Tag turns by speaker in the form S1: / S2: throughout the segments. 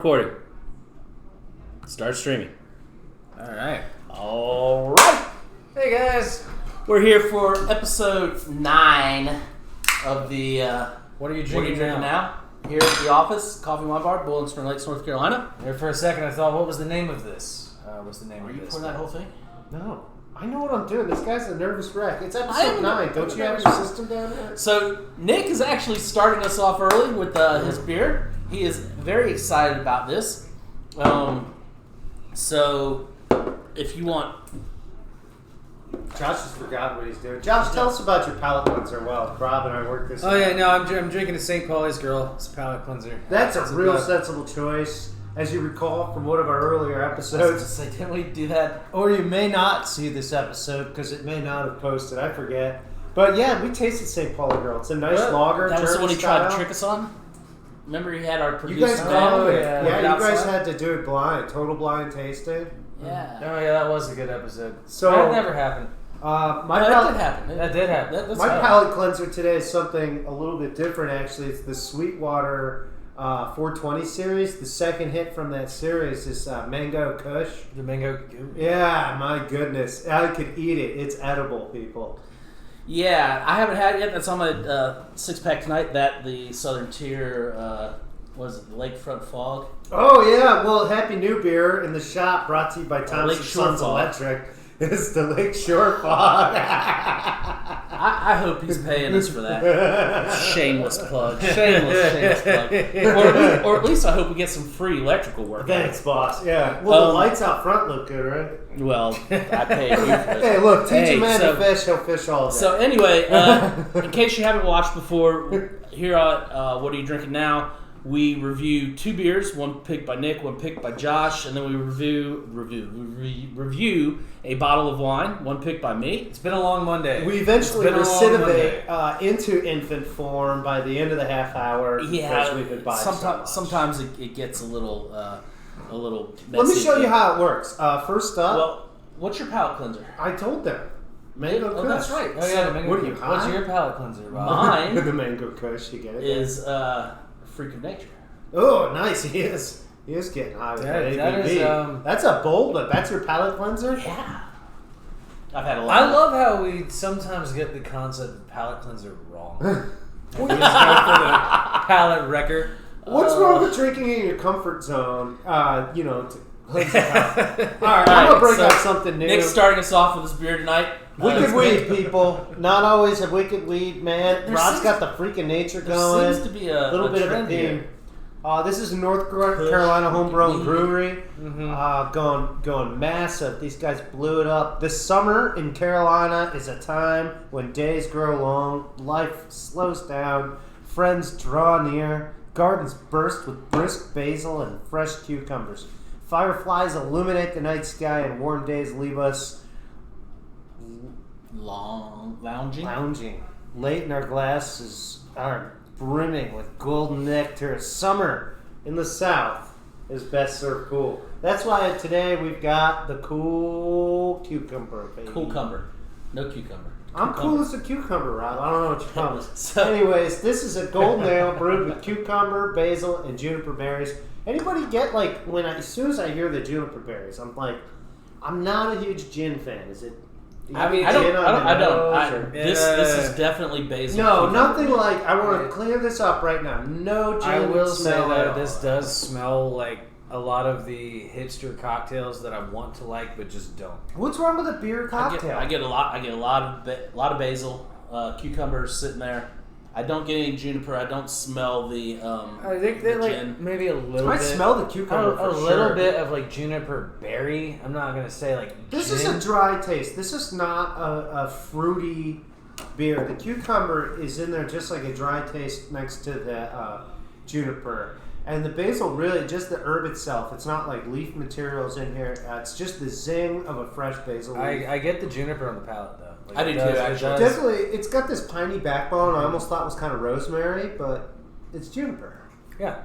S1: Recording. Start streaming.
S2: All right.
S3: Hey guys.
S1: We're here for episode 9 of the
S3: What are you drinking
S1: now? Here at the office, Coffee Wine Bar, Bowling Spring Lakes, North Carolina.
S3: There for a second I thought, what was the name of this? What's the name
S1: Are
S3: of
S1: you
S3: this?
S1: pouring that whole thing?
S2: No. I know what I'm doing. This guy's a nervous wreck. It's
S1: I
S2: episode
S1: am
S2: 9. Don't you have your system down there?
S1: So Nick is actually starting us off early with his beer. He is very excited about this. So if you want...
S2: Josh just forgot what he's doing. Josh, tell us about your palate cleanser while Rob and I work this out.
S3: Oh yeah, no, I'm drinking a St. Pauli's Girl. It's a palate cleanser.
S2: That's a real sensible choice. As you recall from one of our earlier episodes.
S1: Didn't we do that?
S2: Or you may not see this episode because it may not have posted. I forget. But yeah, we tasted St. Pauli Girl. It's a nice lager.
S1: That was the
S2: German
S1: one he tried to
S2: style.
S1: trick us on? Remember he had our
S2: You
S1: producer
S2: guys,
S1: man?
S2: you guys had to do it blind, total blind tasting.
S1: Yeah.
S3: Oh yeah, that was a good episode.
S2: So
S3: that never happened.
S1: That did happen.
S3: That did happen.
S1: That's
S2: My
S1: right.
S2: palate cleanser today is something a little bit different, actually. It's the Sweetwater 420 series. The second hit from that series is Mango Kush.
S3: The mango.
S2: Yeah, my goodness. I could eat it. It's edible, people.
S1: Yeah, I haven't had it yet. That's on my 6-pack tonight. The Southern Tier, was it Lakefront Fog?
S2: Oh, yeah. Well, Happy New Beer in the shop, brought to you by Thompson
S1: Lakeshore
S2: Sons
S1: Fog.
S2: Electric. It's the Lakeshore Fog.
S1: I hope he's paying us for that. Shameless plug. Shameless plug. Or at least I hope we get some free electrical work.
S2: Thanks, boss. Yeah. Well, the lights out front look good, right?
S1: Well, I paid you for this.
S2: Hey, look, teach a man to fish, he'll fish all day.
S1: So anyway, in case you haven't watched before, here on What Are You Drinking Now? We review 2 beers, one picked by Nick, one picked by Josh, and then we review a bottle of wine, one picked by me.
S3: It's been a long Monday.
S2: We eventually recidivate into infant form by the end of the half hour.
S1: Yeah,
S2: we've been buying
S1: sometimes it gets a little messy.
S2: Let me show you how it works. First up,
S1: Well, what's your palate cleanser?
S2: I told them. Mango Kush.
S1: That's right.
S3: Oh yeah, the mango.
S2: What are you,
S3: What's
S2: high?
S3: your palate cleanser, Rob?
S1: Mine
S2: the Mango Kush, you get it?
S1: is Freak of Nature.
S2: Oh, nice. He is getting high with that ABV. That's a bold one. That's your palate cleanser?
S1: Yeah. I've had a lot.
S3: I love how we sometimes get the concept of palate cleanser wrong. We just go for the palate wrecker.
S2: What's wrong with drinking in your comfort zone? To cleanse the palate. All right, I'm going to break out something new.
S1: Nick's starting us off with his beer tonight.
S2: Wicked weed, people. Not always a wicked weed, man.
S1: There
S2: Rod's
S1: seems-
S2: got the freaking nature
S1: There
S2: going.
S1: seems to be a
S2: little bit of a
S1: trend
S2: theme.
S1: here.
S2: This is a North Carolina homegrown
S1: weed.
S2: brewery.
S3: Mm-hmm.
S2: Going massive. These guys blew it up. This summer in Carolina is a time when days grow long, life slows down, friends draw near, gardens burst with brisk basil and fresh cucumbers. Fireflies illuminate the night sky, and warm days leave us lounging. Late in our glasses are brimming with golden nectar. Summer in the South is best served cool. That's why today we've got the cool cucumber, baby.
S1: Cool cumber. No cucumber.
S2: I'm cool as a cucumber, Rob. I don't know what you promised.
S1: So-
S2: Anyways, this is a golden ale brewed with cucumber, basil, and juniper berries. Anybody get as soon as I hear the juniper berries, I'm like, I'm not a huge gin fan. Is it?
S1: I don't. This is definitely basil.
S2: No,
S1: cucumber.
S2: nothing like. I want to clear this up right now. No gin.
S3: I will say
S2: smell at
S3: that
S2: all.
S3: this does smell like a lot of the hipster cocktails that I want to like, but just don't.
S2: What's wrong with a beer cocktail?
S1: I get a lot of basil, cucumbers sitting there. I don't get any juniper. I don't smell the.
S3: I think they
S1: the
S3: like
S1: gin.
S3: maybe a little.
S2: I
S3: bit.
S2: smell the cucumber.
S3: A little bit of like juniper berry. I'm not gonna say like.
S2: This
S3: gin.
S2: is a dry taste. This is not a fruity beer. The cucumber is in there just like a dry taste next to the juniper. And the basil, really, just the herb itself. It's not like leaf materials in here. It's just the zing of a fresh basil leaf.
S3: I get the juniper on the palate though. Like,
S1: I do too, actually.
S2: Definitely, it's got this piney backbone. I almost thought it was kind of rosemary, but it's juniper.
S3: Yeah.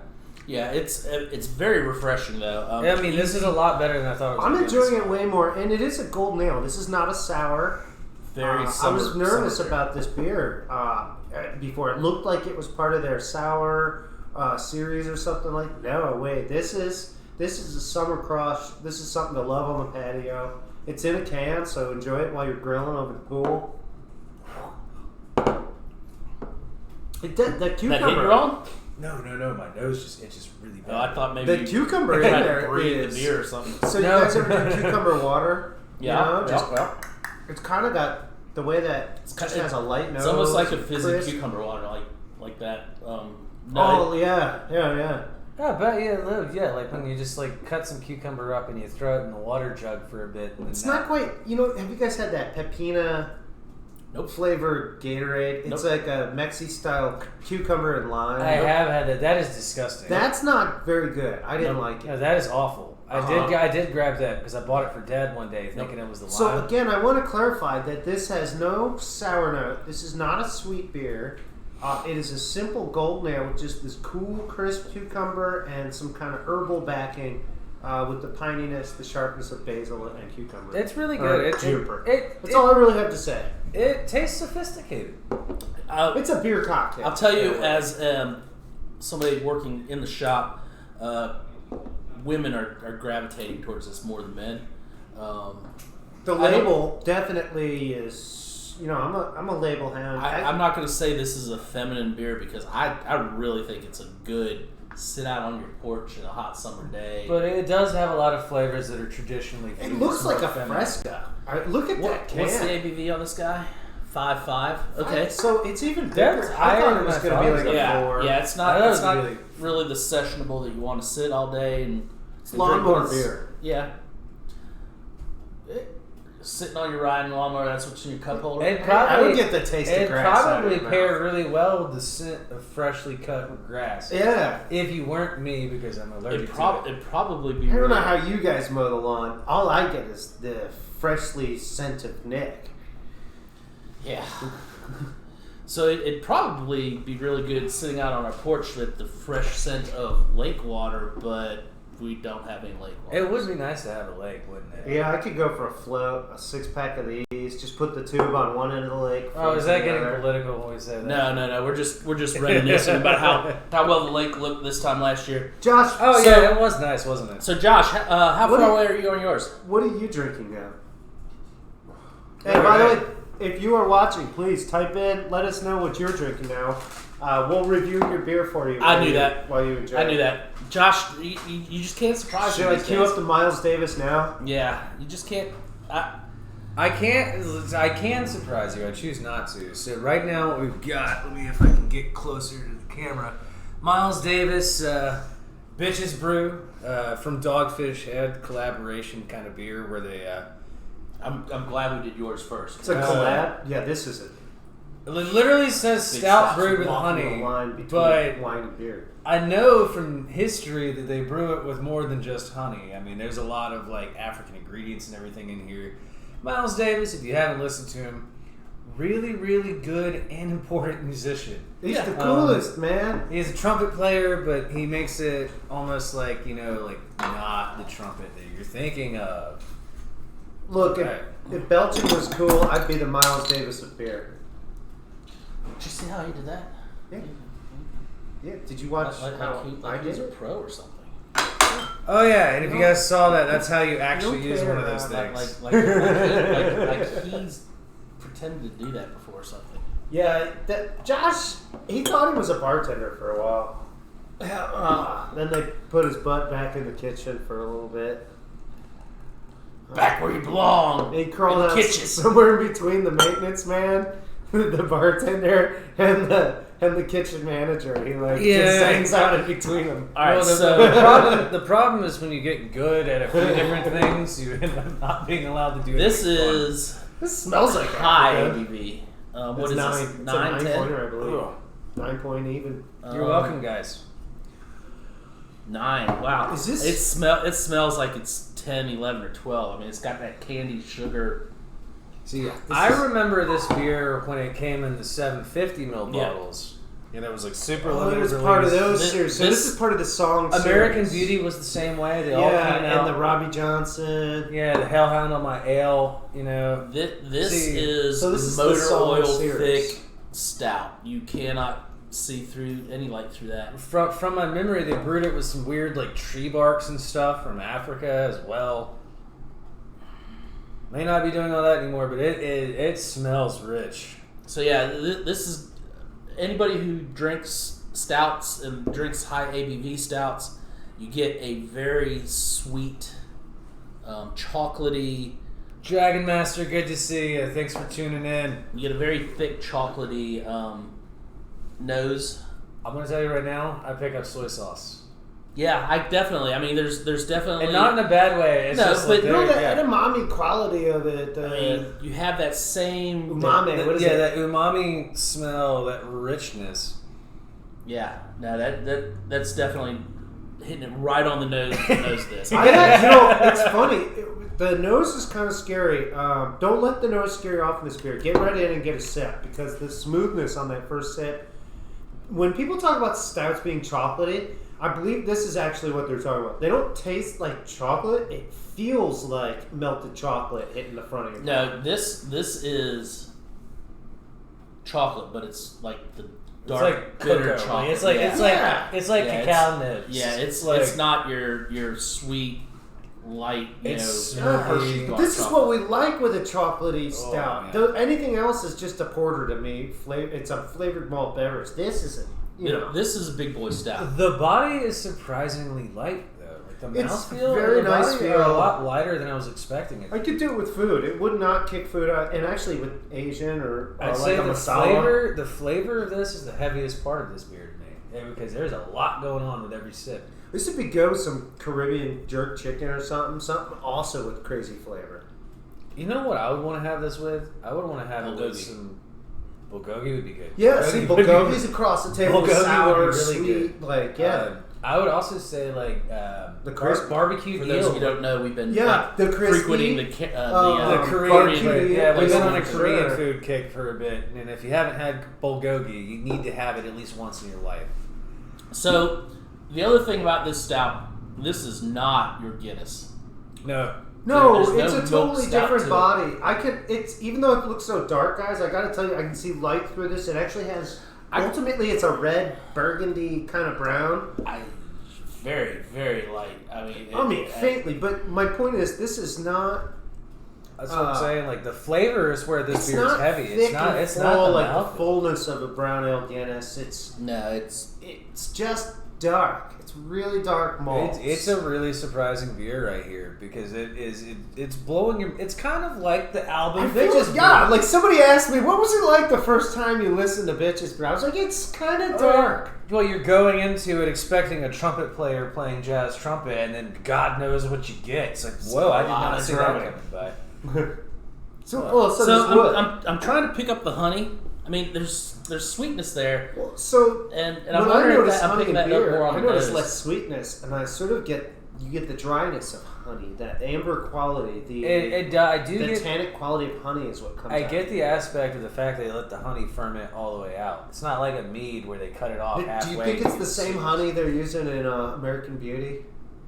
S1: Yeah, it's very refreshing though.
S3: I mean, this is a lot better than I thought it was.
S2: I'm
S3: gonna be.
S2: enjoying it way more, and it is a golden ale. This is not a sour.
S1: Very.
S2: I was nervous
S1: summer.
S2: about this beer before. It looked like it was part of their sour series or something like. No, wait. This is a summer crush. This is something to love on the patio. It's in a can, so enjoy it while you're grilling over the pool. It did, the cucumber.
S1: That hit you wrong?
S3: No. My nose just itches really bad.
S1: Oh, I thought maybe
S2: The cucumber in
S1: had to
S2: there
S1: breathe
S2: is.
S1: the beer or something.
S2: So you guys ever drink cucumber water?
S1: Yeah.
S2: You know, just it's kind of got the way that it just has a light nose.
S1: It's almost like a fizzy
S2: crisp.
S1: cucumber water, like that.
S2: Yeah.
S3: Yeah, but yeah, like when you just like cut some cucumber up and you throw it in the water jug for a bit. And
S2: It's not quite. You know, have you guys had that pepina?
S1: Nope.
S2: Flavored Gatorade. It's like a Mexi style cucumber and lime.
S3: I have had that. That is disgusting.
S2: That's not very good. I didn't like it.
S3: No, that is awful. I did grab that because I bought it for Dad one day thinking it was the lime.
S2: So again, I want to clarify that this has no sour note. This is not a sweet beer. It is a simple golden ale with just this cool, crisp cucumber and some kind of herbal backing with the pininess, the sharpness of basil and cucumber.
S3: It's really good.
S2: Juniper. That's all I really have to say.
S3: It tastes sophisticated.
S2: It's a beer cocktail.
S1: I'll tell you, as somebody working in the shop, women are gravitating towards this more than men.
S2: The label definitely is. You know, I'm a label hound.
S1: I'm not going to say this is a feminine beer because I really think it's a good sit out on your porch in a hot summer day.
S3: But it does have a lot of flavors that are traditionally.
S2: It looks like a Fresca. Look at that can.
S1: What's the ABV on this guy? 5.5. Okay,
S2: so it's even bigger.
S3: That's
S2: I thought
S3: higher
S2: it was
S3: than
S2: going to
S3: I
S2: be
S3: thought.
S2: like a 4.
S1: Yeah, it's not.
S3: That
S1: It's
S3: was
S1: not
S3: really-
S1: really the sessionable that you want to sit all day and.
S2: It's lawnmower beer.
S1: Yeah. Sitting on your riding lawnmower, that's what's in your cup holder.
S2: I would get the taste of
S3: It
S2: grass.
S3: probably
S2: out of
S3: pair really well with the scent of freshly cut grass.
S2: Yeah.
S3: If you weren't me, because I'm allergic
S1: It'd
S3: to it.
S1: probably be.
S2: I don't know how you guys mow the lawn. All I get is the freshly scented Nick.
S1: Yeah. So it'd probably be really good sitting out on our porch with the fresh scent of lake water, but we don't have any lake water.
S3: It would be nice to have a lake, wouldn't it?
S2: Yeah, I could go for a float, a 6-pack of these. Just put the tube on one end of the lake.
S3: Oh, is that getting
S2: together.
S3: political when we say that?
S1: No. We're just reminiscing about how well the lake looked this time last year.
S2: Josh.
S3: Oh,
S1: So-
S3: yeah, it was nice, wasn't it?
S1: So Josh, how
S2: What
S1: far
S2: do-
S1: away are you on yours?
S2: What are you drinking now? Hey, by the way, if you are watching, please type in. Let us know what you're drinking now. We'll review your beer for you.
S1: I knew that.
S2: While you enjoy.
S1: I knew that. Josh, you just can't surprise me.
S2: Should I
S1: these
S2: cue
S1: days.
S2: up the Miles Davis now?
S1: Yeah, you just can't.
S3: I can surprise you. I choose not to. So right now what we've got, let me if I can get closer to the camera. Miles Davis, Bitches Brew from Dogfish Head collaboration kind of beer where they.
S1: I'm glad we did yours first.
S2: It's a collab. Yeah, this is it.
S3: It literally says
S1: Big
S3: stout
S1: Stouts
S3: brewed with
S2: Walking
S3: honey,
S2: the line between
S3: but
S2: wine and beer.
S3: I know from history that they brew it with more than just honey. I mean, there's a lot of like African ingredients and everything in here. Miles Davis, if you haven't listened to him, really, really good and important musician.
S2: He's the coolest, man.
S3: He's a trumpet player, but he makes it almost like, like not the trumpet that you're thinking of.
S2: Look,
S3: Okay.
S2: if Belgium was cool, I'd be the Miles Davis of beer.
S1: Did you see how he did that?
S2: Yeah. Yeah. Did you watch how I
S1: he's
S2: did
S1: a
S2: it?
S1: pro or something.
S3: Oh yeah, and if you guys saw that, that's how you actually
S2: don't
S3: use
S2: care
S3: one of those
S2: about,
S3: things.
S1: Like he's pretended to do that before or something.
S2: Yeah. Josh, he thought he was a bartender for a while. Then they put his butt back in the kitchen for a little bit.
S1: Back where you belong.
S2: He crawled
S1: in
S2: out
S1: the kitchen.
S2: somewhere in between the maintenance man, the bartender, and the kitchen manager. He just hangs out in between them.
S1: All right,
S3: Well,
S1: so
S3: the problem is when you get good at a few different things, you end up not being allowed to do it.
S1: this
S2: Smells like
S1: high
S2: Africa.
S1: ABV. What
S2: It's
S1: is
S2: 9.
S1: this?
S2: It's a
S1: 9,
S2: 9
S1: 10?
S2: pointer, I believe. 9 point even.
S3: You're welcome, guys.
S1: 9. Wow.
S2: Is this-
S1: It smells like it's 10, 11, or 12. I mean, it's got that candy sugar.
S3: See, I remember this beer when it came in the 750 ml
S1: Yeah.
S3: bottles. And it was like super
S2: Oh,
S3: limited
S2: it was
S3: release.
S2: part of those
S1: This-
S2: series. So
S1: this-
S2: this is part of the song
S3: American
S2: series.
S3: Beauty was the same way. They all
S2: Yeah,
S3: came out.
S2: and the Robbie Johnson.
S3: Yeah, the Hellhound on my ale.
S1: This
S3: See,
S1: is
S2: so this is the
S1: motor
S2: song
S1: oil
S2: series.
S1: thick stout. You cannot see through any light through that.
S3: From my memory, they brewed it with some weird like tree barks and stuff from Africa as well. May not be doing all that anymore, but it smells rich.
S1: So yeah, this is anybody who drinks stouts and drinks high ABV stouts. You get a very sweet, chocolatey.
S3: Dragon Master, good to see you. Thanks for tuning in.
S1: You get a very thick, chocolatey nose.
S3: I'm gonna tell you right now, I pick up soy sauce.
S1: Yeah, I mean, there's definitely,
S3: and not in a bad way. It's just
S2: but
S3: like
S2: the edamame quality of it.
S1: I mean, you have that same
S2: umami. What is it?
S3: that umami smell, that richness.
S1: Yeah, no, that's definitely hitting it right on the nose. This.
S2: It's funny. The nose is kind of scary. Don't let the nose scare you off in this beer. Get right in and get a sip, because the smoothness on that first sip. When people talk about stouts being chocolatey, I believe this is actually what they're talking about. They don't taste like chocolate. It feels like melted chocolate hitting the front of your mouth.
S1: No, this is chocolate, but it's like the dark, bitter chocolate.
S3: It's like cacao nibs.
S1: Yeah, it's not your sweet, light.
S3: This
S2: is what we like with a chocolatey stout.
S3: Man.
S2: Anything else is just a porter to me. It's a flavored malt beverage. This isn't.
S1: This is a big boy stout.
S3: The body is surprisingly light, though. Like the mouthfeel,
S2: very nice
S3: body
S2: feel.
S3: are a lot lighter than I was expecting it.
S2: I could do it with food. It would not kick food out. And actually, with Asian or
S3: I'd
S2: like
S3: say
S2: a masala.
S3: the flavor of this is the heaviest part of this beer to me, because there's a lot going on with every sip.
S2: This would be good with some Caribbean jerk chicken or something also with crazy flavor.
S3: You know what I would want to have this with? I would want to have it with
S1: Bulgogi.
S3: some bulgogi would be good.
S2: Yeah, see, bulgogi's across the table. Sour,
S3: really
S2: sweet,
S3: good. I would also say like
S2: the crisp
S3: barbecue.
S1: For those who don't know, we've been
S2: the crispy,
S1: frequenting the
S3: Korean food. Yeah, we've been on a
S2: for
S3: Korean
S2: sure.
S3: food kick for a bit, and if you haven't had bulgogi, you need to have it at least once in your life.
S1: So the other thing about this stout, this is not your Guinness.
S3: No,
S2: it's a totally different body. It's even though it looks so dark, guys. I gotta tell you, I can see light through this. It actually has. Ultimately, it's a red burgundy kind of brown.
S1: Very, very light. I mean,
S2: faintly. But my point is, this is not.
S3: That's what I'm saying. Like the flavor is where this beer is heavy.
S2: It's not.
S3: It's not
S2: like the fullness of a brown ale Guinness. It's just dark. It's really dark malt.
S3: It's a really surprising beer right here, because it's blowing your. It's kind of like the album.
S2: Like somebody asked me, what was it like the first time you listened to Bitches? But I was like, it's kind of dark.
S3: Well, you're going into it expecting a trumpet player playing jazz trumpet, and then God knows what you get. It's like, whoa, I did not see that coming by.
S1: I'm trying to pick up the honey. I mean, there's sweetness there.
S2: Well,
S1: and I'm wondering if I'm picking that up more on
S2: I
S1: the
S2: notice
S1: nose.
S2: less sweetness, and I sort of get the dryness of honey, that amber quality, the tannic quality of honey is what comes out.
S3: I get the aspect of the fact they let the honey ferment all the way out. It's not like a mead where they cut it off halfway.
S2: Do you think it's the same honey they're using in American Beauty?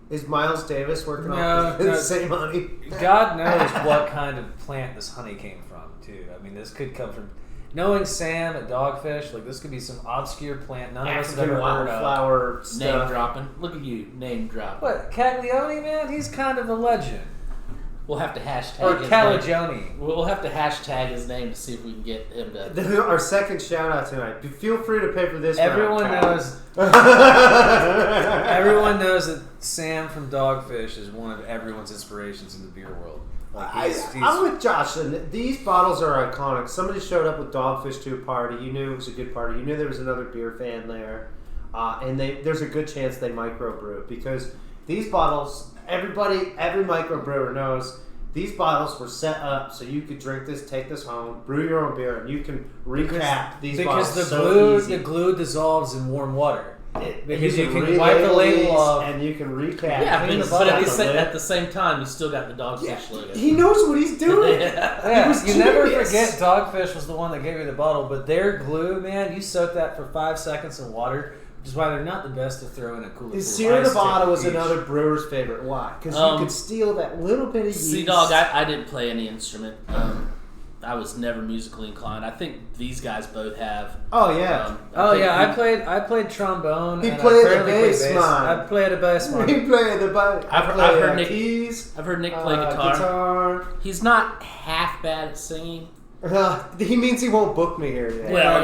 S2: Is Miles Davis working off the same honey?
S3: God knows what kind of plant this honey came from, too. I mean, this could come from... Knowing Sam at Dogfish, like this could be some obscure plant none of us have ever heard of.
S2: Wildflower
S1: Name dropping. Look at you, name dropping.
S3: What, Caglione, man? He's kind of a legend.
S1: We'll have to hashtag
S3: or
S1: his
S3: Caligione.
S1: name. We'll have to hashtag his name to see if we can get him to...
S2: Our second shout out tonight. Feel free to pay for this.
S3: Everyone knows that Sam from Dogfish is one of everyone's inspirations in the beer world.
S2: I'm with Josh, and these bottles are iconic. Somebody showed up with Dogfish to a party. You knew it was a good party. You knew there was another beer fan there. And there's a good chance they microbrew, because these bottles, every microbrewer knows these bottles were set up so you could drink this, take this home, brew your own beer, and you can recap these bottles
S3: because the glue dissolves in warm water. Because you can wipe the label off
S2: and you can recap.
S1: Yeah, but at the same time, you still got the Dogfish logo.
S2: He knows what he's doing.
S3: You never forget Dogfish was the one that gave you the bottle, but their glue, man, you soak that for 5 seconds in water, which is why they're not the best to throw in a cooler.
S2: Sierra Nevada was another brewer's favorite. Why? Because you could steal that little bit of yeast.
S1: See, dog, I didn't play any instrument. I was never musically inclined. I think these guys both have.
S2: Oh yeah.
S3: I played trombone.
S2: He
S3: and
S2: played
S3: I
S2: the
S3: apparently
S2: bass,
S3: played
S2: man.
S3: I played a bass, man.
S2: He played the bass.
S1: I've heard Nick.
S2: keys.
S1: I've heard Nick play guitar.
S2: Guitar.
S1: He's not half bad at singing.
S2: He means he won't book me here yet.
S1: Well,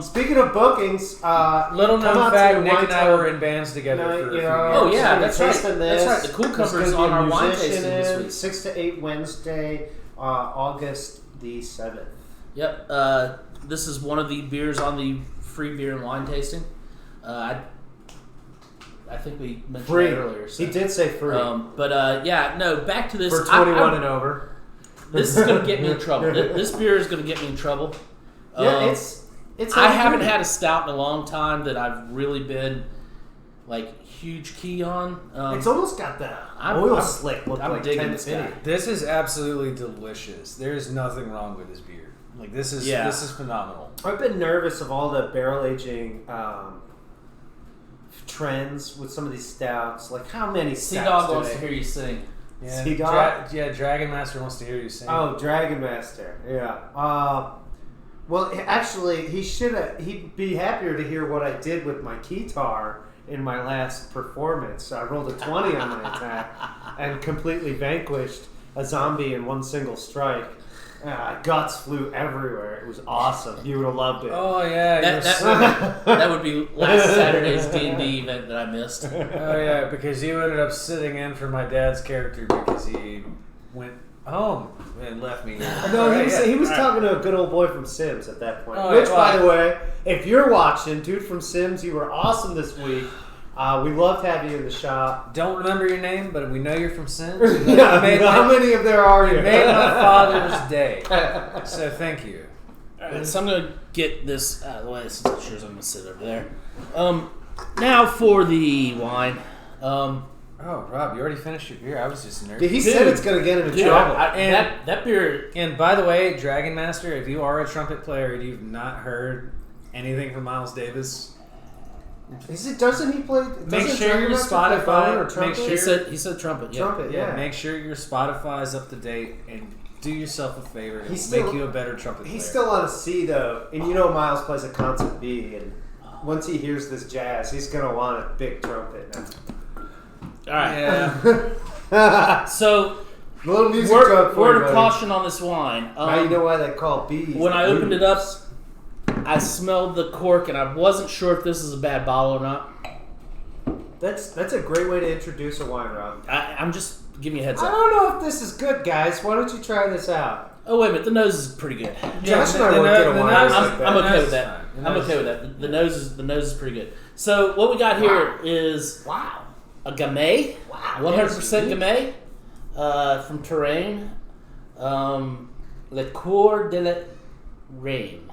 S2: Speaking of bookings,
S3: little known fact: Nick and I were in bands together for a few years.
S1: Oh yeah, that's right.
S2: This.
S1: That's right. The Cool Covers on our wine tasting this week.
S2: 6 to 8 Wednesday, August the 7th.
S1: Yep. This is one of the beers on the free beer and wine tasting. I think we mentioned
S2: Free.
S1: that earlier. So.
S2: He did say free.
S1: Back to this.
S2: For 21 and over.
S1: This is going to get me in trouble. This beer is going to get me in trouble.
S2: Yeah, it's.
S1: I haven't had a stout in a long time that I've really been huge key on.
S2: It's almost got that oil slick look.
S1: I'm
S2: like
S1: digging this guy.
S3: This is absolutely delicious. There's nothing wrong with this beer. This is phenomenal.
S2: I've been nervous of all the barrel aging trends with some of these stouts. Like how many stouts?
S1: Sea-Dog wants to hear you sing.
S3: Yeah,
S2: Sea-Dog?
S3: Dragon Master wants to hear you sing.
S2: Oh, Dragon Master. Yeah. Well, actually, he'd be happier to hear what I did with my guitar in my last performance. I rolled a 20 on my attack and completely vanquished a zombie in one single strike. Guts flew everywhere. It was awesome. You would have loved it.
S3: Oh yeah,
S1: that would be last Saturday's D&D event that I missed.
S3: Oh yeah, because you ended up sitting in for my dad's character because he went home and left me here.
S2: No, he was talking to a good old boy from Sims at that point. By the way, if you're watching, dude from Sims, you were awesome this week. We loved having you in the shop.
S3: Don't remember your name, but we know you're from Sims.
S2: How many of there are you?
S3: You made my father's day. So thank you.
S1: All right, so I'm going to get this out of the way since I'm sure I'm going to sit over there. Now for the wine.
S3: Oh, Rob, you already finished your beer. I was just nervous.
S2: He said it's going to get him in trouble.
S1: That beer...
S3: And by the way, Dragon Master, if you are a trumpet player and you've not heard anything from Miles Davis...
S2: Doesn't he play...
S3: Make sure your Spotify...
S2: Or trumpet?
S1: He said trumpet, yeah.
S2: Trumpet, yeah.
S3: Make sure your Spotify is up to date and do yourself a favor. It'll make you a better trumpet player.
S2: He's still on a C, though. And you know Miles plays a concert B, and once he hears this jazz, he's going to want a big trumpet now.
S1: All right.
S2: Yeah.
S1: So...
S2: A little music
S1: word of caution on this wine.
S2: Now you know why they call bees.
S1: When I opened it up, I smelled the cork, and I wasn't sure if this is a bad bottle or not.
S2: That's a great way to introduce a wine, Rob.
S1: I'm just giving you a heads up.
S2: I don't know if this is good, guys. Why don't you try this out?
S1: Oh, wait a minute. The nose is pretty good.
S2: Josh and I won't get a wine.
S1: I'm okay with that. I'm okay with that. The nose is pretty good. So what we got here is a Gamay.
S2: Wow.
S1: 100% Gamay from Touraine. Le Coeur de la Reine.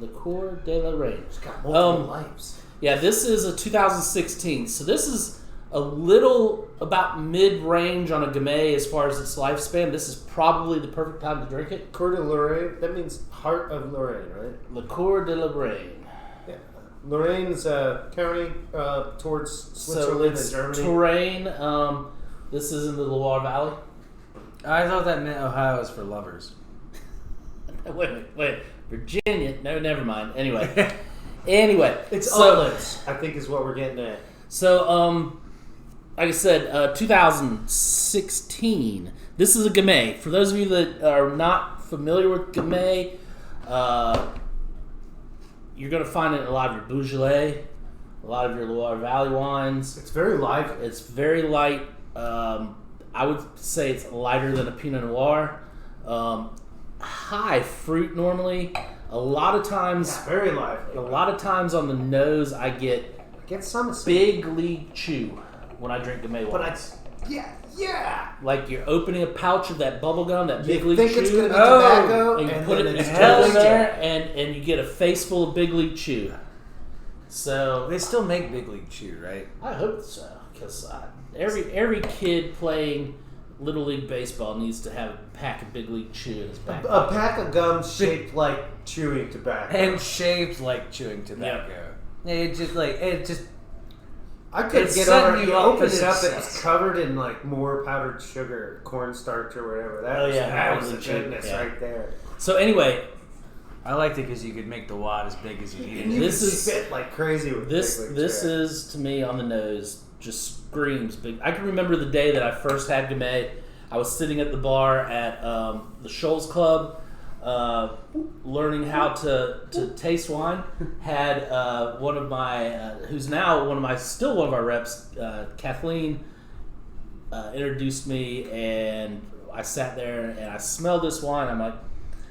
S1: The Coeur de la Reine.
S2: It's got multiple lives.
S1: Yeah, this is a 2016. So this is a little about mid-range on a Gamay as far as its lifespan. This is probably the perfect time to drink it.
S2: Coeur de Lorraine. That means heart of Lorraine, right?
S1: Le Coeur de la Reine.
S2: Yeah. Lorraine's a county towards Switzerland and Germany.
S1: Touraine. This is in the Loire Valley.
S3: I thought that meant Ohio is for lovers.
S1: Wait. Virginia. No, never mind. Anyway.
S2: It's outlets, I think is what we're getting at.
S1: So, like I said, 2016. This is a Gamay. For those of you that are not familiar with Gamay, you're going to find it in a lot of your Beaujolais, a lot of your Loire Valley wines.
S2: It's very lively.
S1: It's very light. I would say it's lighter than a Pinot Noir. High fruit normally. A lot of times,
S2: very lively.
S1: A lot of times on the nose, I get
S2: some
S1: big league chew when I drink Gamay wines.
S2: Yeah.
S1: Like you're opening a pouch of that bubble gum, that big league
S2: chew.
S1: It's
S2: going to be tobacco,
S1: and you
S2: and
S1: put it in there, and you get a face full of big league chew. So
S3: they still make big league chew, right?
S1: I hope so, because every kid playing Little League Baseball needs to have a pack of big league chew in his back
S2: pocket. A pack of gum shaped like chewing tobacco.
S3: And shaped like chewing tobacco.
S1: Yep.
S3: It just
S2: I couldn't
S3: It's
S2: get over
S3: setting
S2: it.
S3: you
S2: You
S3: up
S2: opened
S3: for
S2: it up, it
S3: success.
S2: was covered in like more powdered sugar, cornstarch or whatever. That
S1: Oh,
S2: was,
S1: yeah,
S2: that was
S1: really
S2: the
S1: cheap,
S2: goodness
S1: yeah.
S2: right there.
S1: So anyway,
S3: I liked it because you could make the wad as big as you
S2: And
S3: needed.
S2: you
S1: This
S2: could
S1: is-
S2: spit like crazy with
S1: this
S2: Big League
S1: this
S2: Chew.
S1: is to me on the nose. Just screams big. I can remember the day that I first had Gamay. I was sitting at the bar at the Shoals Club, learning how to taste wine. Had one of my, who's now still one of our reps, Kathleen, introduced me, and I sat there and I smelled this wine. I'm like,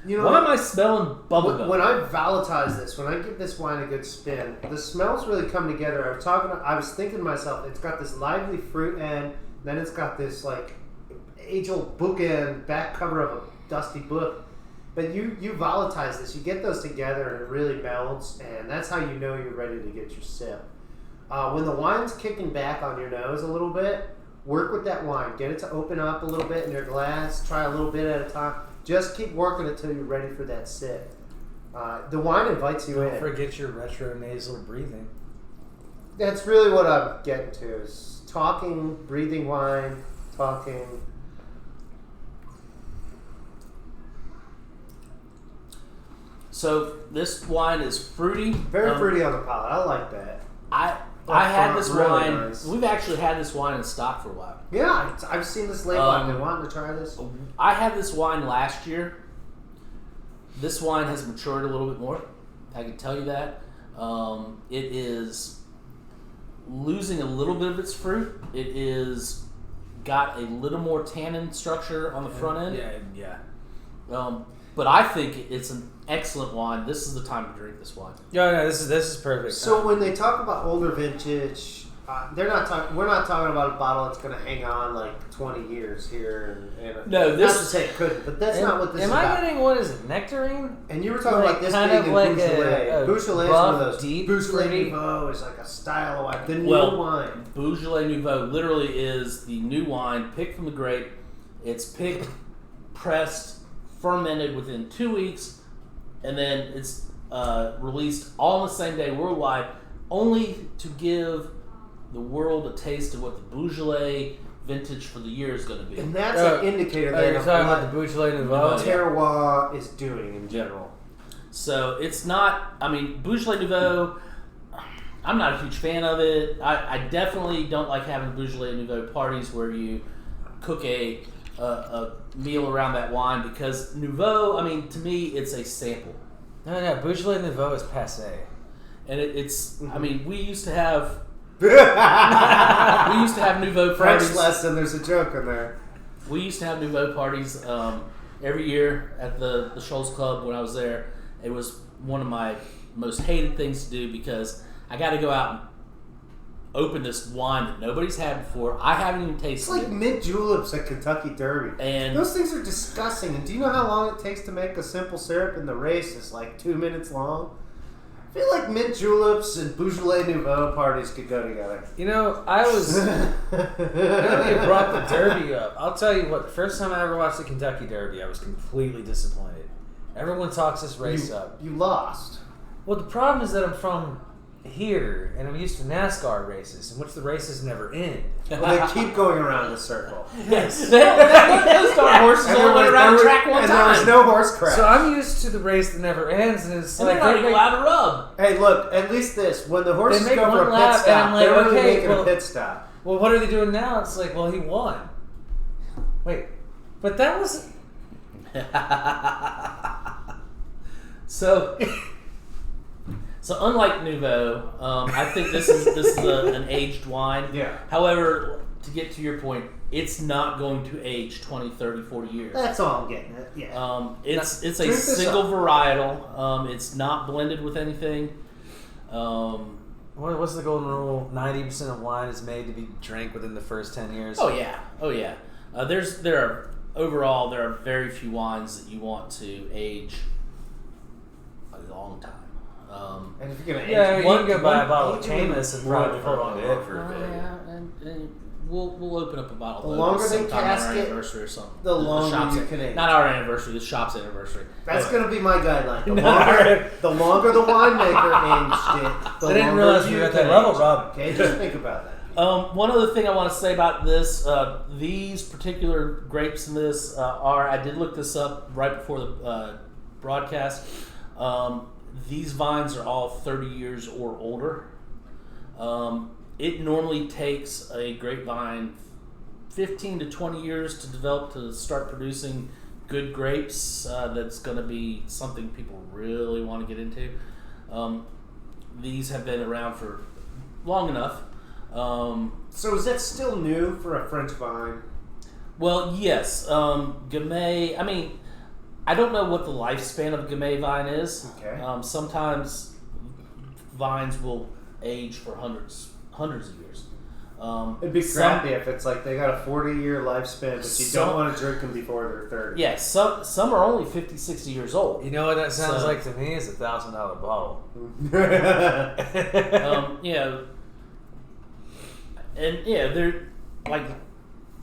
S2: You know,
S1: why am I smelling bubblegum?
S2: when I volatilize this, when I give this wine a good spin, the smells really come together. I was thinking to myself, it's got this lively fruit end, then it's got this like age-old bookend back cover of a dusty book. But you volatilize this, you get those together, and it really melds, and that's how you know you're ready to get your sip. When the wine's kicking back on your nose a little bit, work with that wine. Get it to open up a little bit in your glass. Try a little bit at a time. Just keep working it till you're ready for that sip. The wine invites you
S3: Don't
S2: in.
S3: forget your retronasal breathing.
S2: That's really what I'm getting to, is talking, breathing wine, talking.
S1: So this wine is fruity.
S2: Very fruity on the palate. I like that.
S1: I had this
S2: Really
S1: wine.
S2: nice.
S1: We've actually had this wine in stock for a while.
S2: Yeah, I've seen this label. I've been wanting to try this.
S1: I had this wine last year. This wine has matured a little bit more. I can tell you that. It is losing a little bit of its fruit. It is got a little more tannin structure on the front end.
S3: Yeah.
S1: But I think it's an excellent wine. This is the time to drink this wine.
S3: No, this is perfect.
S2: So when they talk about older vintage, they're not talking. We're not talking about a bottle that's going to hang on like 20 years here. And
S1: No, this-
S2: not to say it couldn't, but that's not what this is
S3: Am I
S2: about.
S3: getting what is it? Nectarine?
S2: And you were talking
S3: like
S2: about this
S3: kind
S2: being
S3: of
S2: in
S3: like
S2: Beaujolais.
S3: a
S2: Beaujolais is
S3: buff,
S2: one of those.
S3: deep,
S2: Beaujolais
S3: fruity-
S2: Nouveau is like a style of wine. The new
S1: Well,
S2: wine.
S1: Beaujolais Nouveau literally is the new wine picked from the grape. It's picked, pressed, fermented within 2 weeks, and then it's released all on the same day worldwide, only to give the world a taste of what the Beaujolais vintage for the year is going to be.
S2: And that's an indicator there
S3: You're
S2: of
S3: talking
S2: what
S3: about the Beaujolais Nouveau?
S1: Yeah.
S2: terroir is doing in general.
S1: So it's not, I mean, Beaujolais Nouveau, I'm not a huge fan of it. I definitely don't like having Beaujolais Nouveau parties where you cook a meal around that wine, because Nouveau, I mean, to me, it's a sample.
S3: No, Beaujolais Nouveau is passé.
S1: And it's, I mean, we used to have
S2: French
S1: Nouveau parties.
S2: lesson, there's a joke in there.
S1: We used to have Nouveau parties every year at the Shoals Club when I was there. It was one of my most hated things to do, because I got to go out and open this wine that nobody's had before. I haven't even
S2: It's
S1: tasted
S2: like
S1: it.
S2: mint juleps at Kentucky Derby.
S1: And
S2: Those things are disgusting. And do you know how long it takes to make a simple syrup? And the race is like 2 minutes long. I feel like mint juleps and Beaujolais Nouveau parties could go together.
S3: You know, I was... Now that you brought the Derby up, I'll tell you what, the first time I ever watched the Kentucky Derby, I was completely disappointed. Everyone talks this race up.
S2: You lost.
S3: Well, the problem is that I'm from here, and I'm used to NASCAR races, in which the races never end.
S2: Well, they keep going around in a circle.
S1: yes, those darn horses only went around the track one
S2: and
S1: time.
S2: there was no horse crash.
S3: So I'm used to the race that never ends, and it's
S1: And
S3: like...
S1: they're not even allowed to rub.
S2: Hey, look, at least this. When the horses
S3: make
S2: go for
S3: one
S2: a
S3: lap,
S2: pit
S3: and
S2: stop,
S3: I'm like,
S2: they're really
S3: okay,
S2: making
S3: well-
S2: a pit stop.
S3: Well, what are they doing now? It's like, well, he won. Wait, but that was...
S1: So unlike Nouveau, I think this is an aged wine.
S2: Yeah.
S1: However, to get to your point, it's not going to age 20, 30, 40 years.
S2: That's all I'm getting at. Yeah.
S1: It's a
S2: Drink this
S1: single
S2: up.
S1: varietal. It's not blended with anything.
S3: What's the golden rule? 90% of wine is made to be drank within the first 10 years.
S1: Oh yeah. There are very few wines that you want to age a long time.
S2: And if you're gonna
S3: Yeah,
S2: age
S3: you can go buy a
S1: one-
S3: bottle of
S2: age it
S3: Camus and
S2: one
S3: probably hold on to it for a bit.
S1: And We'll open up a bottle.
S2: The longer they
S1: sometime on our
S2: cask it,
S1: anniversary or something.
S2: the longer
S1: shop's
S2: you can age.
S1: Not our anniversary, the shop's anniversary.
S2: That's going to be my guideline. The longer the winemaker aged it, the
S3: I didn't
S2: longer
S3: realize
S2: you
S3: we were at
S2: can
S3: that level,
S2: age it.
S3: Rob.
S2: Okay, just think about that.
S1: One other thing I want to say about this, these particular grapes in this are, I did look this up right before the broadcast. These vines are all 30 years or older. It normally takes a grapevine 15 to 20 years to develop to start producing good grapes. That's going to be something people really want to get into. These have been around for long enough.
S2: So is that still new for a French vine?
S1: Well, yes. Gamay, I mean, I don't know what the lifespan of a Gamay vine is.
S2: Okay.
S1: Sometimes vines will age for hundreds of years.
S2: It'd be crappy if it's like they got a 40-year lifespan, but you don't want to drink them before they're 30.
S1: Yeah, some are only 50, 60 years old.
S3: You know what that sounds like to me? Is $1,000 bottle.
S1: They're like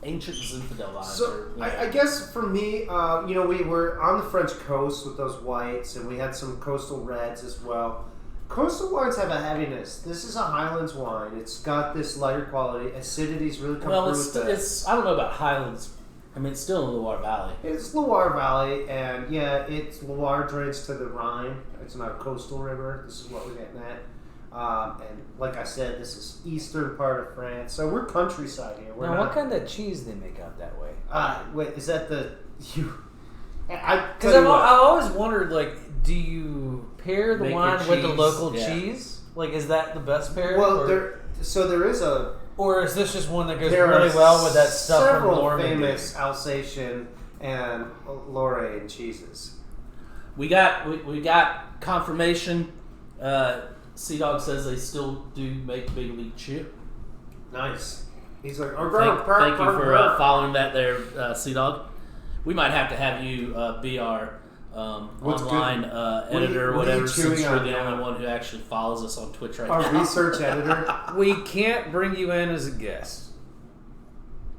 S1: ancient Zinfandel vines.
S2: So I guess for me, we were on the French coast with those whites, and we had some coastal reds as well. Coastal wines have a heaviness. This is a Highlands wine. It's got this lighter quality. Acidity's really come through with
S1: it's I don't know about Highlands. I mean, it's still in the Loire Valley.
S2: It's Loire Valley, and it's Loire drains to the Rhine. It's not a coastal river. This is what we're getting at. And like I said, this is eastern part of France. So we're countryside here.
S3: What kind of cheese they make out that way?
S2: Wait, is that the...
S3: Because I've always wondered, like, do you pair the
S1: Make
S3: wine
S1: your
S3: with the
S1: cheese,
S3: local
S1: yeah.
S3: cheese? Like, is that the best pairing?
S2: Well, there is a...
S3: Or is this just one that goes
S2: There
S3: really
S2: are
S3: well with that stuff from
S2: several
S3: Normandy?
S2: famous Alsatian and Lorraine cheeses.
S1: We got confirmation. Sea Dog says they still do make Big League Chew.
S2: Nice. He's like,
S1: Thank you for following that there, Sea Dog. We might have to have you be our online editor or whatever, since you're the only one who actually follows us on Twitch right now.
S2: Our research editor.
S3: We can't bring you in as a guest.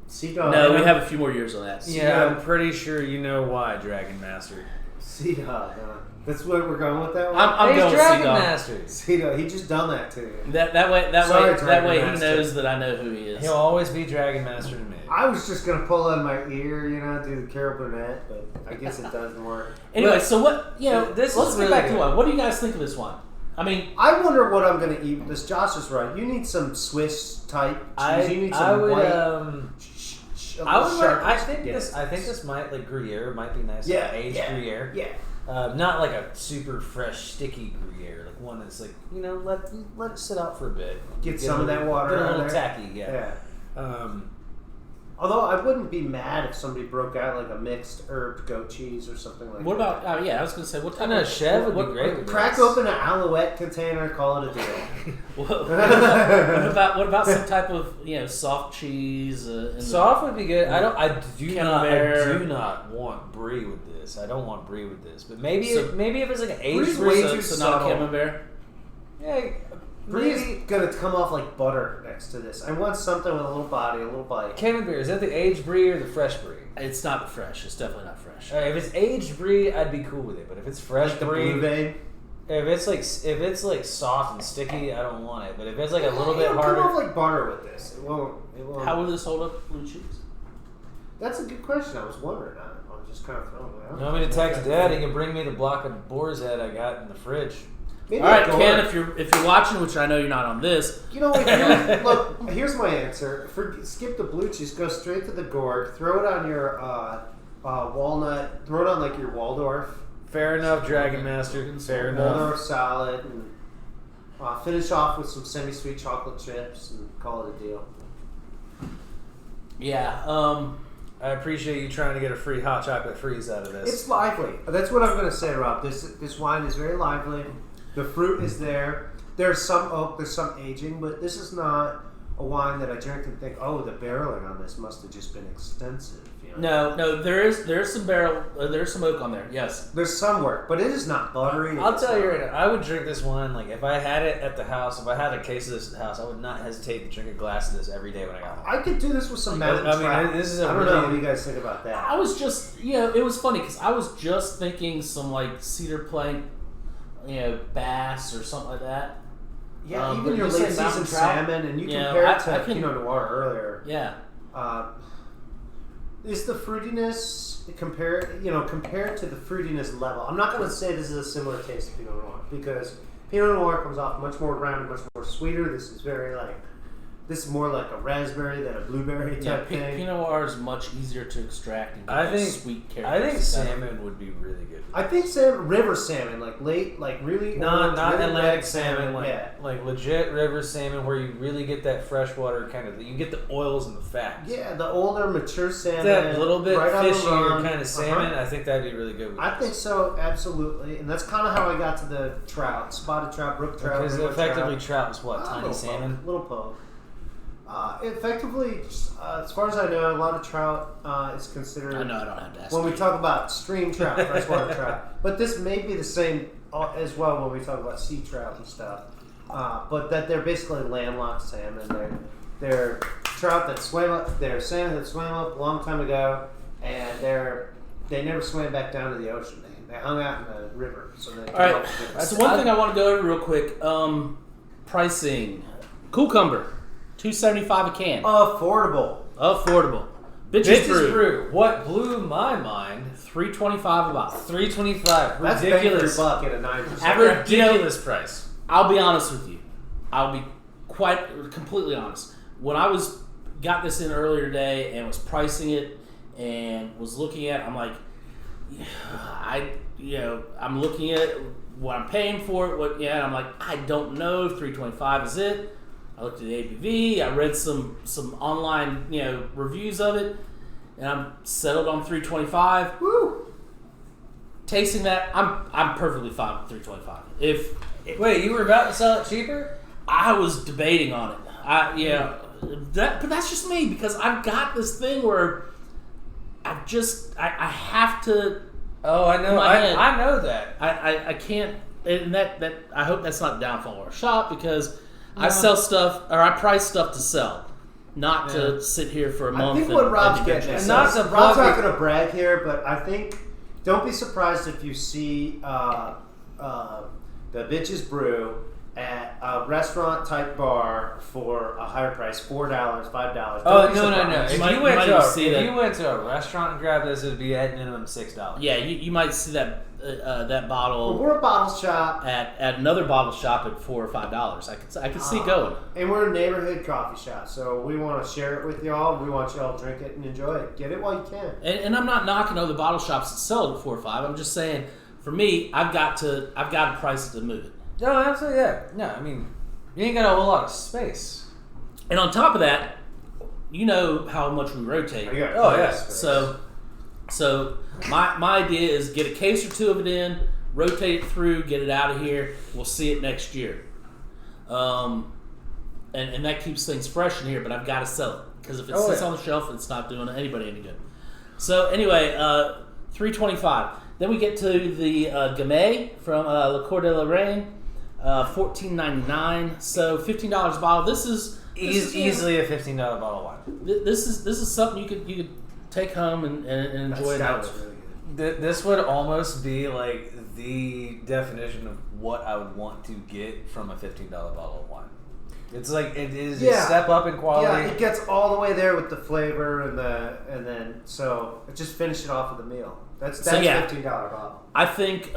S2: Sea Dog.
S1: No, we have a few more years on that.
S3: Yeah, I'm pretty sure you know why, Dragon Master.
S2: Sea Dog. That's what we're going with that one?
S1: I'm
S3: He's
S1: going
S3: Dragon
S1: Sea Dog.
S3: Master.
S2: Sea Dog. He just done that to you.
S1: That way
S2: Sorry,
S1: he
S2: Master.
S1: knows that I know who he is.
S3: He'll always be Dragon Master to me.
S2: I was just going to pull out of my ear, do the Carol Burnett, but I guess it doesn't work.
S1: Anyway, so what,
S3: this
S1: let's
S3: is
S1: get
S3: really
S1: back to
S3: good.
S1: wine. What do you guys think of this wine? I mean,
S2: I wonder what I'm going to eat with this. Josh is right. You need some Swiss type cheese. You need some white.
S3: I think this might, like, Gruyere might be nice.
S2: Yeah,
S3: like aged Gruyere.
S2: Yeah.
S3: Not like a super fresh, sticky Gruyere, like one that's like, let it sit out for a bit.
S2: Get some of that water
S3: Get a
S2: out
S3: little
S2: of there.
S3: tacky, yeah.
S2: Although I wouldn't be mad if somebody broke out like a mixed herb goat cheese or something like
S1: what
S2: that.
S1: about? I was going to say, what type
S3: No,
S1: of
S3: Chev would be great with
S2: Crack
S3: this.
S2: open an Alouette container, call it a deal.
S1: what about some type of soft cheese?
S3: Soft would be good. I do
S1: Camembert.
S3: not want brie with this. I don't want brie with this. But maybe
S1: So-
S3: if it's like an
S2: Brie's
S3: aged
S2: way
S3: brie,
S2: too
S1: so not a
S2: subtle.
S1: camembert.
S3: yeah,
S2: Brie's
S3: maybe
S2: gonna come off like butter next to this. I want something with a little body, a little bite.
S3: camembert. Is that the aged brie or the fresh brie?
S1: It's not fresh. It's definitely not fresh.
S3: All right, if it's aged brie, I'd be cool with it. But if it's fresh
S2: Like the
S3: brie,
S2: blue vein.
S3: if it's like soft and sticky, I don't want it. But if it's like a little bit
S2: It'll
S3: harder,
S2: come off like butter with this. It won't.
S1: How will this hold up blue cheese?
S2: That's a good question. I was wondering. I'm just kind of throwing it out.
S3: you want me to text Dad? He can bring me the block of boar's head I got in the fridge.
S2: Maybe
S1: All right,
S2: a gourd.
S1: Ken, if you're watching, which I know you're not on this,
S2: Look, here's my answer. Skip the blue cheese. Go straight to the gourd. Throw it on your walnut. Throw it on like your Waldorf.
S3: Fair enough, Dragon Master. Fair enough.
S2: Waldorf salad. And finish off with some semi-sweet chocolate chips and call it a deal.
S1: yeah.
S3: I appreciate you trying to get a free hot chocolate freeze out of this.
S2: It's lively. That's what I'm going to say, Rob. This wine is very lively. The fruit is there. There's some oak. There's some aging, but this is not a wine that I drink and think, oh, the barreling on this must have just been extensive. You know?
S1: No, there's some there's some oak on there. Yes,
S2: there's some work, but it is not buttery.
S3: I'll tell you right now, I would drink this wine, like, if I had it at the house, if I had a case of this at the house, I would not hesitate to drink a glass of this every day when I got home.
S2: I could do this with some mountain trout.
S3: This is
S2: I don't know what you guys think about that.
S1: I was just, it was funny because I was just thinking some like cedar plank, bass or something like that.
S2: Yeah,
S1: but
S2: even your
S1: you
S2: late
S1: say mountain
S2: season
S1: trout?
S2: salmon, and you
S1: Yeah,
S2: compare it
S1: I
S2: to
S1: can-
S2: Pinot Noir earlier.
S1: Yeah.
S2: Is the fruitiness compared to the fruitiness level? I'm not going to say this is a similar taste to Pinot Noir because Pinot Noir comes off much more rounded, much more sweeter. This is more like a raspberry than a blueberry type thing.
S1: Pinot Noir is much easier to extract and get
S3: I think
S1: sweet
S3: I
S1: character.
S3: think salmon would be really good.
S2: I think river salmon, like really
S3: Not
S2: really
S3: Atlantic
S2: red
S3: salmon,
S2: yeah.
S3: like legit river salmon, where you really get that freshwater kind of. You get the oils and the fats.
S2: Yeah, the older, mature salmon.
S3: That little bit
S2: right on the
S3: fishier
S2: run.
S3: kind of salmon.
S2: Uh-huh.
S3: I think that'd be really good. With
S2: I
S3: this.
S2: think so, absolutely, and that's kind of how I got to the trout, spotted trout, brook trout.
S3: Because
S2: river
S3: effectively
S2: trout.
S3: trout is what, tiny
S2: little
S3: salmon.
S2: little poke. Effectively, as far as I know, a lot of trout is considered.
S1: I know I don't have to ask.
S2: When we
S1: you.
S2: talk about stream trout, freshwater trout, but this may be the same as well when we talk about sea trout and stuff. But that they're basically landlocked salmon. They're trout that swam up. They're salmon that swam up a long time ago, and they never swam back down to the ocean. They hung out in the river. So they
S1: All right. So one thing I want to go over real quick. Pricing. Cucumber, $2.75 a can.
S2: affordable.
S1: Bitches
S3: Brew.
S1: Brew,
S3: What blew my mind?
S1: $3.25 a bottle.
S3: $3.25.
S2: That's
S3: Ridiculous.
S2: bang for your buck at a 9%.
S1: Average-
S3: Ridiculous price.
S1: I'll be honest with you. I'll be completely honest. When I got this in earlier today and was pricing it and was looking at it, I'm like, I'm looking at what I'm paying for it. And I'm like, I don't know if $3.25 is it. I looked at the ABV. I read some online reviews of it, and I'm settled on $3.25.
S2: Woo!
S1: Tasting that, I'm perfectly fine with $3.25.
S3: Wait, you were about to sell it cheaper?
S1: I was debating on it. But that's just me because I've got this thing where I have to.
S3: Oh, I know. I know that.
S1: I can't, and that I hope that's not the downfall of our shop because I sell stuff or I price stuff to sell, not to sit here for a month.
S2: I think what Rob's getting
S3: And
S2: at,
S3: not
S2: so
S3: to
S2: Rob's
S3: plug
S2: not
S3: it-
S2: going to brag here, but I think don't be surprised if you see the Bitches Brew at a restaurant type bar for a higher price, $4, $5.
S3: Oh,
S2: Don't be
S3: no.
S2: surprised.
S3: If
S1: might-
S3: you went
S1: might
S3: to
S1: even see that.
S3: you went to a restaurant and grabbed this, it would be at minimum $6.
S1: Yeah, you might see that
S2: Well,
S1: bottle
S2: we're a bottle shop,
S1: at another bottle shop at $4 or $5. I could see it going.
S2: and we're a neighborhood coffee shop, so we want to share it with y'all. We want y'all to drink it and enjoy it. Get it while you can.
S1: And I'm not knocking other bottle shops that sell it at $4 or $5. I'm just saying, for me, I've got to price it to move it.
S3: No, absolutely, yeah. No, I mean, you ain't got a whole lot of space.
S1: And on top of that, you know how much we rotate.
S2: You got
S3: Oh,
S2: plenty of
S3: yeah.
S2: space.
S1: So my idea is get a case or two of it in, rotate it through, get it out of here. We'll see it next year. And that keeps things fresh in here, but I've got to sell it. Because if it sits on the shelf, it's not doing anybody any good. So anyway, $3.25. Then we get to the Gamay from Le Coeur de la Reine, $14.99. So $15 a bottle. This is
S3: Easily a $15 bottle of wine.
S1: This is something you could take home and enjoy.
S2: That
S1: That
S2: was really good.
S3: This would almost be like the definition of what I would want to get from a $15 bottle of wine. It's like it is a step up in quality.
S2: Yeah, it gets all the way there with the flavor and then so just finish it off with a meal. That's $15 bottle.
S1: I think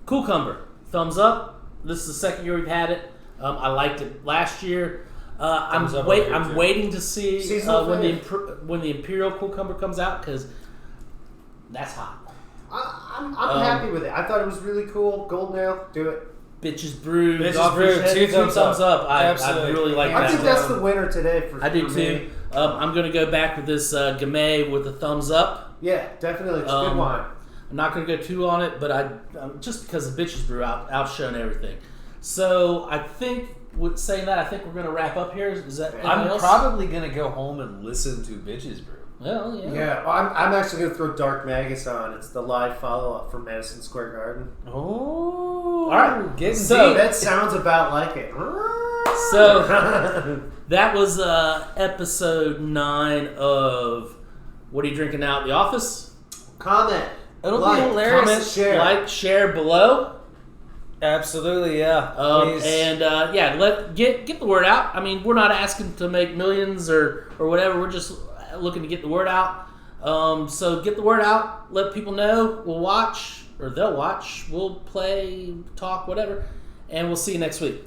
S1: Cucumber, thumbs up. This is the second year we've had it. I liked it last year. I'm waiting to see when the Imperial Cucumber comes out because that's hot.
S2: I'm happy with it. I thought it was really cool. Gold nail, do it.
S1: Bitches Brew,
S3: Bitches Brew, two thumbs
S1: up. I
S3: Absolutely.
S1: really like that.
S2: I think that's the winner today for
S1: I do
S2: for
S1: too.
S2: me.
S1: I'm going to go back with this Gamay with a thumbs up.
S2: Yeah, definitely. It's good wine.
S1: I'm not going to go too on it, but just because the Bitches Brew outshone everything. So I think with saying that, I think we're going to wrap up here. Is that anything
S3: I'm
S1: else?
S3: probably gonna go home and listen to Bitches Brew.
S1: Well, yeah.
S2: Yeah, well, I'm actually going to throw Dark Magus on. It's the live follow-up from Madison Square Garden.
S3: Oh,
S1: All right.
S3: Getting
S1: So-
S3: deep.
S2: That sounds about like it.
S1: So that was episode 9 of What Are You Drinking Now at the Office?
S2: Comment.
S3: It'll
S2: like,
S3: be hilarious.
S2: Comment, share.
S1: Like, share below.
S3: Absolutely, yeah. Please.
S1: And get the word out. I mean, we're not asking to make millions or whatever. We're just looking to get the word out. So get the word out. Let people know. We'll watch, or they'll watch. We'll play, talk, whatever. And we'll see you next week.